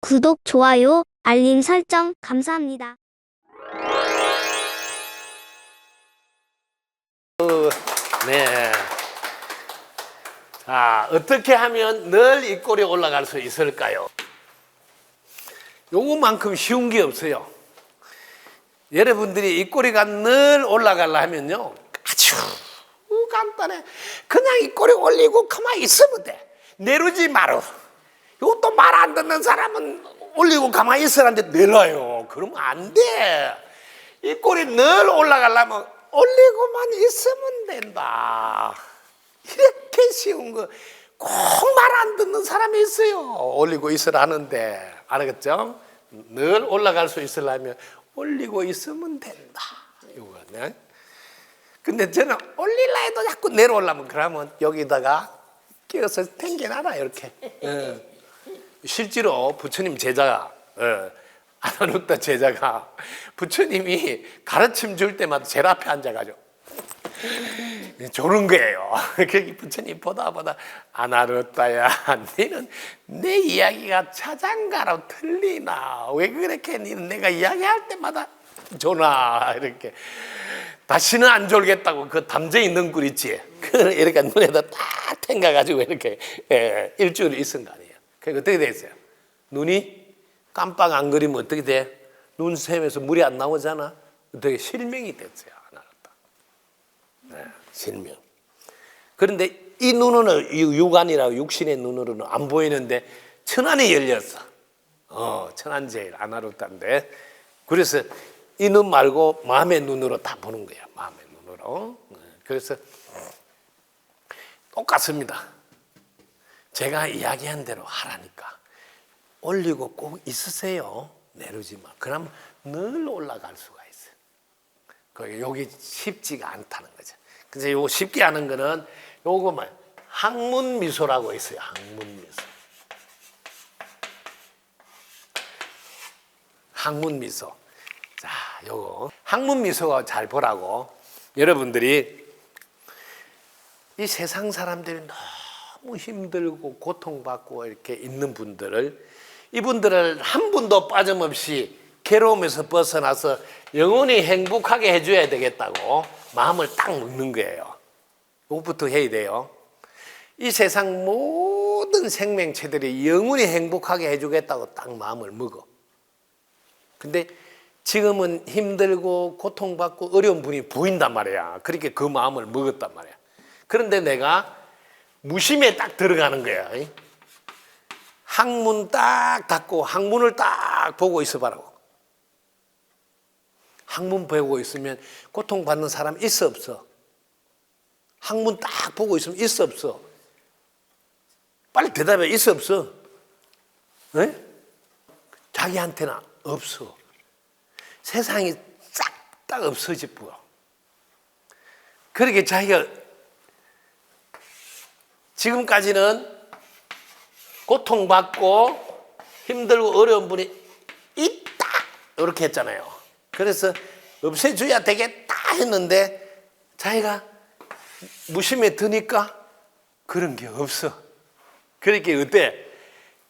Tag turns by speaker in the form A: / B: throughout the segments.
A: 구독, 좋아요, 알림 설정 감사합니다.
B: 네. 자, 어떻게 하면 늘 이 꼴이 올라갈 수 있을까요? 요것만큼 쉬운 게 없어요. 여러분들이 이 꼬리가 늘 올라가려 하면요, 아주 간단해. 그냥 이 꼬리 올리고 가만히 있으면 돼. 내려오지 마라. 이것도 말 안 듣는 사람은 올리고 가만히 있으라는데 내려요. 그러면 안 돼. 이 꼬리 늘 올라가려면 올리고만 있으면 된다. 이렇게 쉬운 거 꼭 말 안 듣는 사람이 있어요. 올리고 있으라는데. 알았죠? 늘 올라갈 수 있으려면 올리고 있으면 된다. 이거네. 근데 저는 올릴라 해도 자꾸 내려오려면 그러면 여기다가 끼워서 탱겨놔라 이렇게. 실제로 부처님 제자가 아나루타 제자가 부처님이 가르침 줄 때마다 제일 앞에 앉아가지고 조는 거예요. 그게 부처님 보다 아나루타야, 너는 내 이야기가 자장가로 틀리나? 왜 그렇게 너는 내가 이야기할 때마다 조나? 이렇게. 다시는 안 졸겠다고 그 담쟁이 능굴 있지? 이렇게 눈에다 딱 탱가가지고 이렇게 일주일 있은 거 아니에요. 그게 어떻게 됐어요? 눈이 깜빡 안 그리면 어떻게 돼? 눈 샘에서 물이 안 나오잖아? 어떻게 실명이 됐어요. 네, 실명. 그런데 이 눈은 육안이라고 육신의 눈으로는 안 보이는데 천안이 열렸어. 천안제일 아나루타인데. 그래서 이 눈 말고 마음의 눈으로 다 보는 거야. 마음의 눈으로. 그래서 똑같습니다. 제가 이야기한 대로 하라니까. 올리고 꼭 있으세요. 내려오지 마. 그럼 늘 올라갈 수가 있어요. 여기 쉽지가 않다는 거죠. 그래서 요거 쉽게 하는 거는 요거만 항문미소라고 있어요. 항문미소. 항문미소. 자, 요거 항문미소가 잘 보라고. 여러분들이 이 세상 사람들이 너무 힘들고 고통받고 이렇게 있는 이분들을 한 분도 빠짐없이 괴로움에서 벗어나서 영원히 행복하게 해줘야 되겠다고 마음을 딱 먹는 거예요. 이것부터 해야 돼요. 이 세상 모든 생명체들이 영원히 행복하게 해주겠다고 딱 마음을 먹어. 근데 지금은 힘들고 고통받고 어려운 분이 보인단 말이야. 그렇게 그 마음을 먹었단 말이야. 그런데 내가 무심에 딱 들어가는 거야. 항문 딱 닫고 항문을 딱 보고 있어 봐라고. 항문 보고 있으면 고통받는 사람 있어 없어? 항문 딱 보고 있으면 있어 없어? 빨리 대답해. 있어 없어? 네? 자기한테는 없어. 세상이 싹 다 없어져 보여. 그렇게 자기가 지금까지는 고통받고 힘들고 어려운 분이 있다 이렇게 했잖아요. 그래서 없애줘야 되겠다 했는데 자기가 무심에 드니까 그런 게 없어. 그렇게 어때?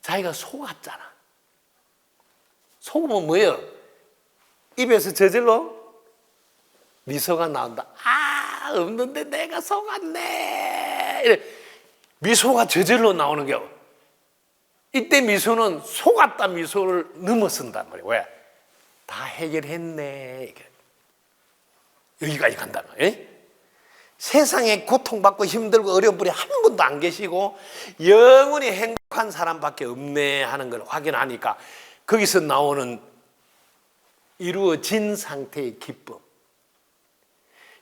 B: 자기가 속았잖아. 속으면 뭐예요? 입에서 저절로 미소가 나온다. 아, 없는데 내가 속았네. 이래. 미소가 저절로 나오는 게 이때 미소는 속았다 미소를 넘어선단 말이에요. 왜? 다 해결했네. 여기까지 간단 말이에요. 세상에 고통받고 힘들고 어려운 분이 한 분도 안 계시고 영원히 행복한 사람밖에 없네 하는 걸 확인하니까 거기서 나오는 이루어진 상태의 기쁨.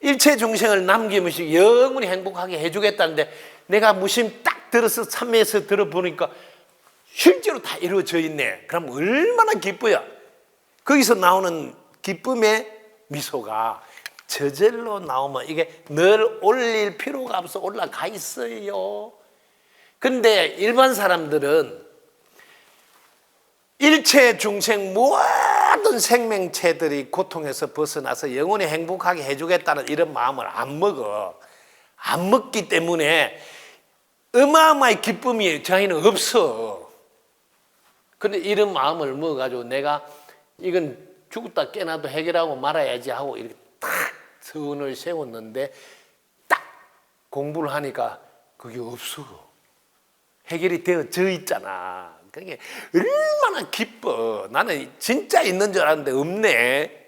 B: 일체 중생을 남김없이 영원히 행복하게 해주겠다는데 내가 무심 딱 들어서 참여해서 들어보니까 실제로 다 이루어져 있네. 그럼 얼마나 기뻐요. 거기서 나오는 기쁨의 미소가 저절로 나오면 이게 늘 올릴 필요가 없어 올라가 있어요. 그런데 일반 사람들은 일체 중생 모든 생명체들이 고통에서 벗어나서 영원히 행복하게 해주겠다는 이런 마음을 안 먹어. 안 먹기 때문에 어마어마한 기쁨이 자기는 없어. 근데 이런 마음을 먹어가지고 내가 이건 죽었다 깨나도 해결하고 말아야지 하고 이렇게 딱 선을 세웠는데 딱 공부를 하니까 그게 없어. 해결이 되어져 있잖아. 그게 얼마나 기뻐. 나는 진짜 있는 줄 알았는데 없네.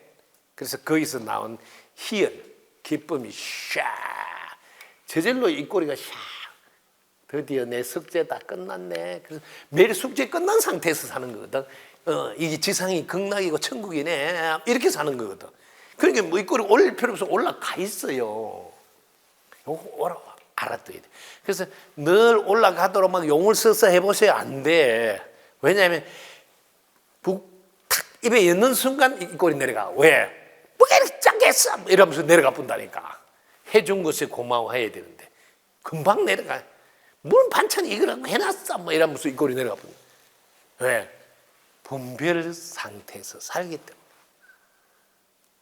B: 그래서 거기서 나온 희열, 기쁨이 샤. 저절로 입꼬리가 샤. 드디어 내 숙제 다 끝났네. 그래서 매일 숙제 끝난 상태에서 사는 거거든. 이게 지상이 극락이고 천국이네. 이렇게 사는 거거든. 그러니까 뭐 입꼬리 올릴 필요 없어. 올라가 있어요. 요거 알아둬야 돼. 그래서 늘 올라가도록 막 용을 써서 해보세요. 안 돼. 왜냐하면 탁 입에 넣는 순간 입꼬리 내려가. 왜? 뭐 이렇게 작게 했어? 이러면서 내려가 본다니까. 해준 것에 고마워해야 되는데 금방 내려가. 뭘 반찬 이거라고 해놨어? 뭐 이러면서 입꼬리 내려가 본다. 왜? 분별 상태에서 살기 때문에.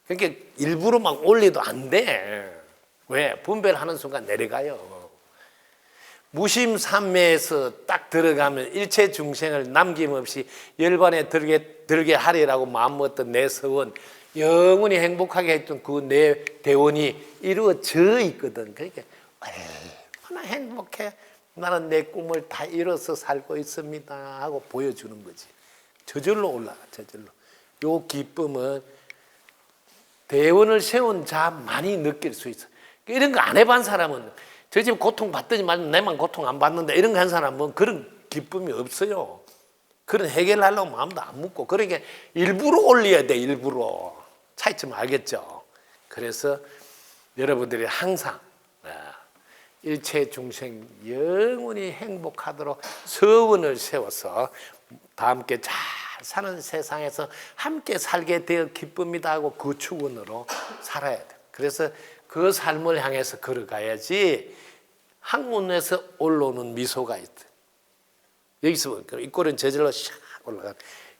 B: 그러니까 일부러 막 올려도 안 돼. 왜? 분별하는 순간 내려가요. 무심삼매에서 딱 들어가면 일체 중생을 남김없이 열반에 들게 하리라고 마음먹었던 내 서원, 영원히 행복하게 했던 그 내 대원이 이루어져 있거든. 그러니까 얼마나 행복해. 나는 내 꿈을 다 이뤄서 살고 있습니다 하고 보여주는 거지. 저절로 올라가. 저절로. 요 기쁨은 대원을 세운 자 많이 느낄 수 있어. 이런 거 안 해본 사람은 저 집 고통 받더니 말고 내만 고통 안 받는다 이런 거 한 사람은 그런 기쁨이 없어요. 그런 해결하려고 마음도 안 묻고. 그러니까 일부러 올려야 돼. 일부러. 차이점 알겠죠? 그래서 여러분들이 항상 일체 중생 영원히 행복하도록 서원을 세워서 다 함께 잘 사는 세상에서 함께 살게 되어 기쁩니다 하고 그 축원으로 살아야 돼. 그래서 그 삶을 향해서 걸어가야지 항문에서 올라오는 미소가 있다. 여기서 입꼬리는 저절로 샥 올라가.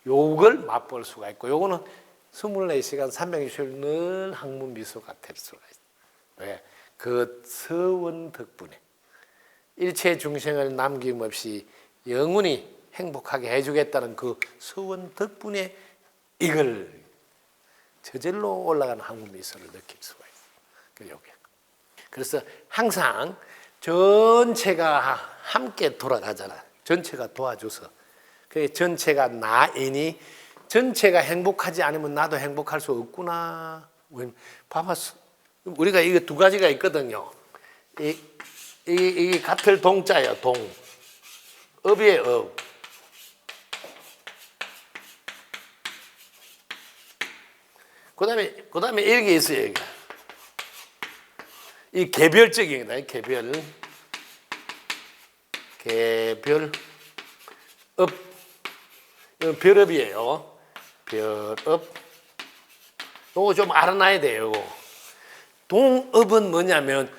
B: 요걸 맛볼 수가 있고 요거는 24시간 360일 늘 항문 미소가 될 수가 있어. 왜? 그 서원 덕분에 일체 중생을 남김없이 영원히 행복하게 해주겠다는 그 서원 덕분에 이걸 저절로 올라가는 항문 미소를 느낄 수가 있어요. 그래서 항상 전체가 함께 돌아가잖아. 전체가 도와줘서. 그 전체가 나이니 전체가 행복하지 않으면 나도 행복할 수 없구나. 봐봐. 우리가 이거 두 가지가 있거든요. 이게 같을 동자예요. 동. 업이에요. 업. 그 다음에 이렇게 있어요. 여기. 이 개별적인 거다. 개별. 업. 이건 별업이에요. 별업. 요거 좀 알아놔야 돼요. 동업은 뭐냐면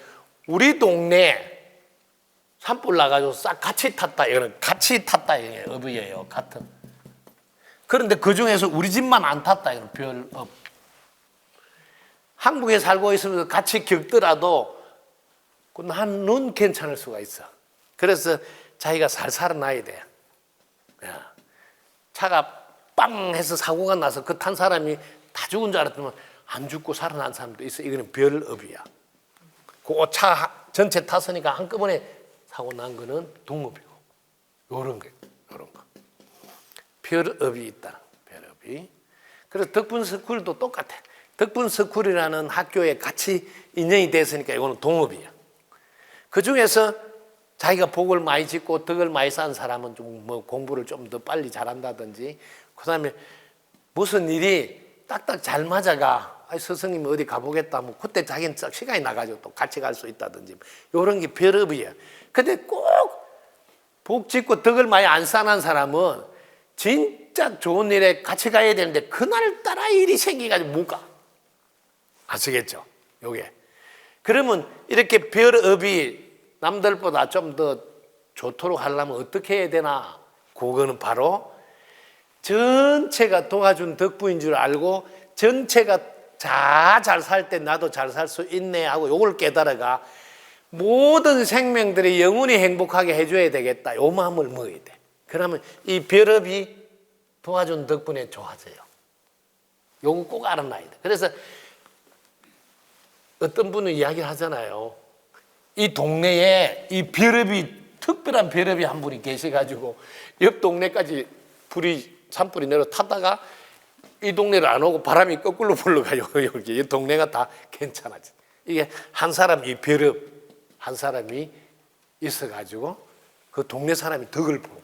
B: 우리 동네 산불 나가지고 싹 같이 탔다. 이거는 같이 탔다. 이게 업이에요. 같은. 그런데 그 중에서 우리 집만 안 탔다. 이거는 별업. 한국에 살고 있으면서 같이 겪더라도 나는 괜찮을 수가 있어. 그래서 자기가 잘 살아나야 돼. 차가 빵 해서 사고가 나서 그 탄 사람이 다 죽은 줄 알았더니 안 죽고 살아난 사람도 있어. 이거는 별업이야. 그 차 전체 탔으니까 한꺼번에 사고 난 거는 동업이고. 요런 거. 별업이 있다. 별업이. 그래서 덕분스쿨도 똑같아. 덕분스쿨이라는 학교에 같이 인연이 됐으니까 이거는 동업이야. 그 중에서 자기가 복을 많이 짓고 덕을 많이 쌓은 사람은 좀 뭐 공부를 좀 더 빨리 잘한다든지, 그 다음에 무슨 일이 딱딱 잘 맞아가, 스승님이 어디 가보겠다 하면 그때 자기는 시간이 나가지고 또 같이 갈 수 있다든지, 이런 게 별업이야. 근데 꼭 복 짓고 덕을 많이 안 쌓은 사람은 진짜 좋은 일에 같이 가야 되는데 그날따라 일이 생겨가지고 못 가. 아시겠죠? 요게. 그러면 이렇게 별업이 남들보다 좀 더 좋도록 하려면 어떻게 해야 되나? 그거는 바로 전체가 도와준 덕분인 줄 알고 전체가 잘 살 때 나도 잘 살 수 있네 하고 요걸 깨달아가 모든 생명들이 영원히 행복하게 해줘야 되겠다. 요 마음을 먹어야 돼. 그러면 이 별업이 도와준 덕분에 좋아져요. 요거 꼭 알아놔야 돼. 그래서 어떤 분은 이야기를 하잖아요. 이 동네에 이 특별한 벼럽이 한 분이 계셔가지고 옆 동네까지 산불이 내려 타다가 이 동네를 안 오고 바람이 거꾸로 불러가요. 여기 이 동네가 다 괜찮아져. 이게 한 사람이 있어가지고 그 동네 사람이 덕을 보고.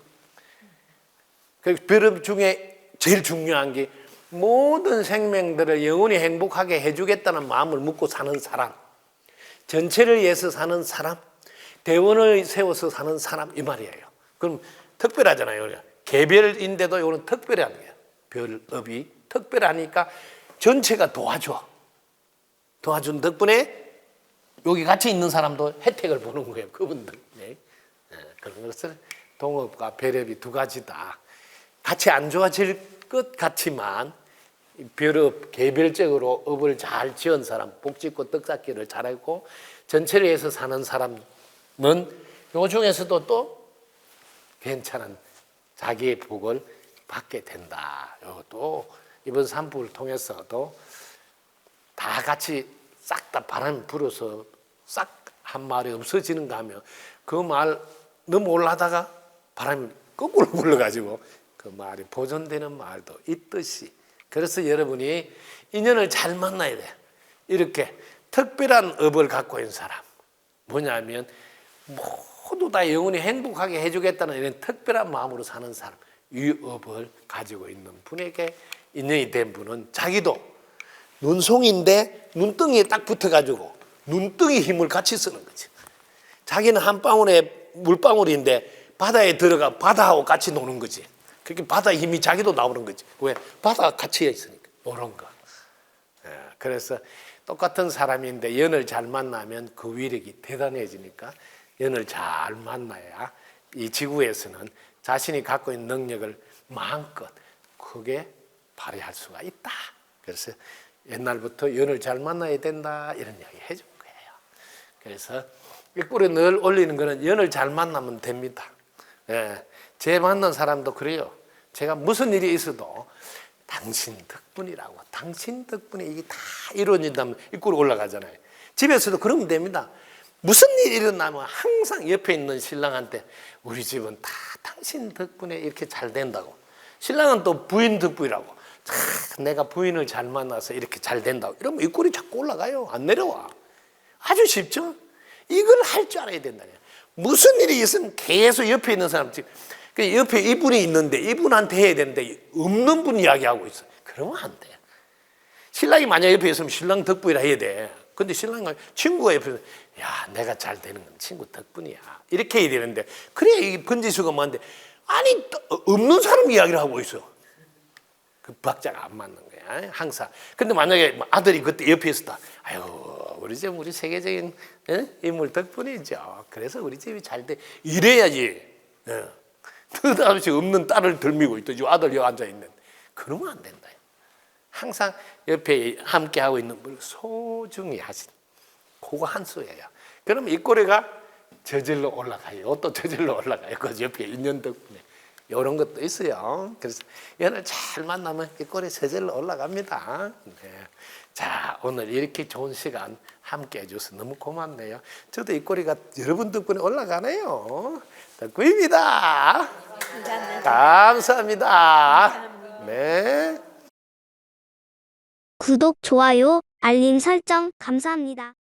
B: 그 벼럽 중에 제일 중요한 게 모든 생명들을 영원히 행복하게 해주겠다는 마음을 먹고 사는 사람, 전체를 위해서 사는 사람, 대원을 세워서 사는 사람, 이 말이에요. 그럼 특별하잖아요. 개별인데도 이거는 특별한 거예요. 별업이 특별하니까 전체가 도와준 덕분에 여기 같이 있는 사람도 혜택을 보는 거예요. 그분들. 네. 그런 것을 동업과 별업이 두 가지다. 같이 안 좋아질 것 같지만 별업, 개별적으로 업을 잘 지은 사람, 복 짓고 떡 쌓기를 잘하고 전체를 위해서 사는 사람은 요 중에서도 또 괜찮은 자기의 복을 받게 된다. 이것도 이번 산불을 통해서도 다 같이 싹 다 바람이 불어서 싹 한 마을이 없어지는가 하면 그 마을 너무 올라다가 바람이 거꾸로 불러가지고 그 마을이 보존되는 마을도 있듯이, 그래서 여러분이 인연을 잘 만나야 돼요. 이렇게 특별한 업을 갖고 있는 사람, 뭐냐면 모두 다 영원히 행복하게 해주겠다는 이런 특별한 마음으로 사는 사람, 이 업을 가지고 있는 분에게 인연이 된 분은 자기도 눈송이인데 눈덩이에 딱 붙어가지고 눈덩이 힘을 같이 쓰는 거지. 자기는 한 방울의 물방울인데 바다에 들어가 바다하고 같이 노는 거지. 그렇게 바다 힘이 자기도 나오는 거지. 왜? 바다가 같이 있으니까. 이런 거. 그래서 똑같은 사람인데 연을 잘 만나면 그 위력이 대단해지니까 연을 잘 만나야 이 지구에서는 자신이 갖고 있는 능력을 마음껏 크게 발휘할 수가 있다. 그래서 옛날부터 연을 잘 만나야 된다 이런 이야기 해준 거예요. 그래서 이 꿀에 늘 올리는 거는 연을 잘 만나면 됩니다. 제 만난 사람도 그래요. 제가 무슨 일이 있어도 당신 덕분이라고, 당신 덕분에 이게 다 이루어진다면 이 꿀에 올라가잖아요. 집에서도 그러면 됩니다. 무슨 일이 일어나면 항상 옆에 있는 신랑한테 우리 집은 다 당신 덕분에 이렇게 잘 된다고. 신랑은 또 부인 덕분이라고. 내가 부인을 잘 만나서 이렇게 잘 된다고. 이러면 이 꼴이 자꾸 올라가요. 안 내려와. 아주 쉽죠? 이걸 할 줄 알아야 된다. 무슨 일이 있으면 계속 옆에 있는 사람, 옆에 이분이 있는데 이분한테 해야 되는데 없는 분 이야기하고 있어. 그러면 안 돼. 신랑이 만약 옆에 있으면 신랑 덕분이라 해야 돼. 근데 신랑이 친구가 옆에 있으면 야, 내가 잘 되는 건 친구 덕분이야. 이렇게 해야 되는데 그래야 이 번지수가 많은데 아니 없는 사람 이야기를 하고 있어. 그 박자가 안 맞는 거야. 항상. 근데 만약에 아들이 그때 옆에 있었다. 아유, 우리 집 우리 세계적인 인물 덕분이죠. 그래서 우리 집이 잘 돼. 이래야지. 느닷없이 없는 딸을 들미고 있다. 아들 여기 앉아 있는. 그러면 안 된다. 항상 옆에 함께 하고 있는 분 소중히 하신. 그거 한 수예요. 그럼 이 꼬리가 저절로 올라가요. 또 저절로 올라가요. 그 옆에 인연 덕분에. 이런 것도 있어요. 그래서 연을 잘 만나면 이 꼴이 저절로 올라갑니다. 네. 자, 오늘 이렇게 좋은 시간 함께 해줘서 너무 고맙네요. 저도 이 꼴이가 여러분 덕분에 올라가네요. 덕구입니다. 감사합니다. 네.
A: 구독, 좋아요, 알림 설정 감사합니다.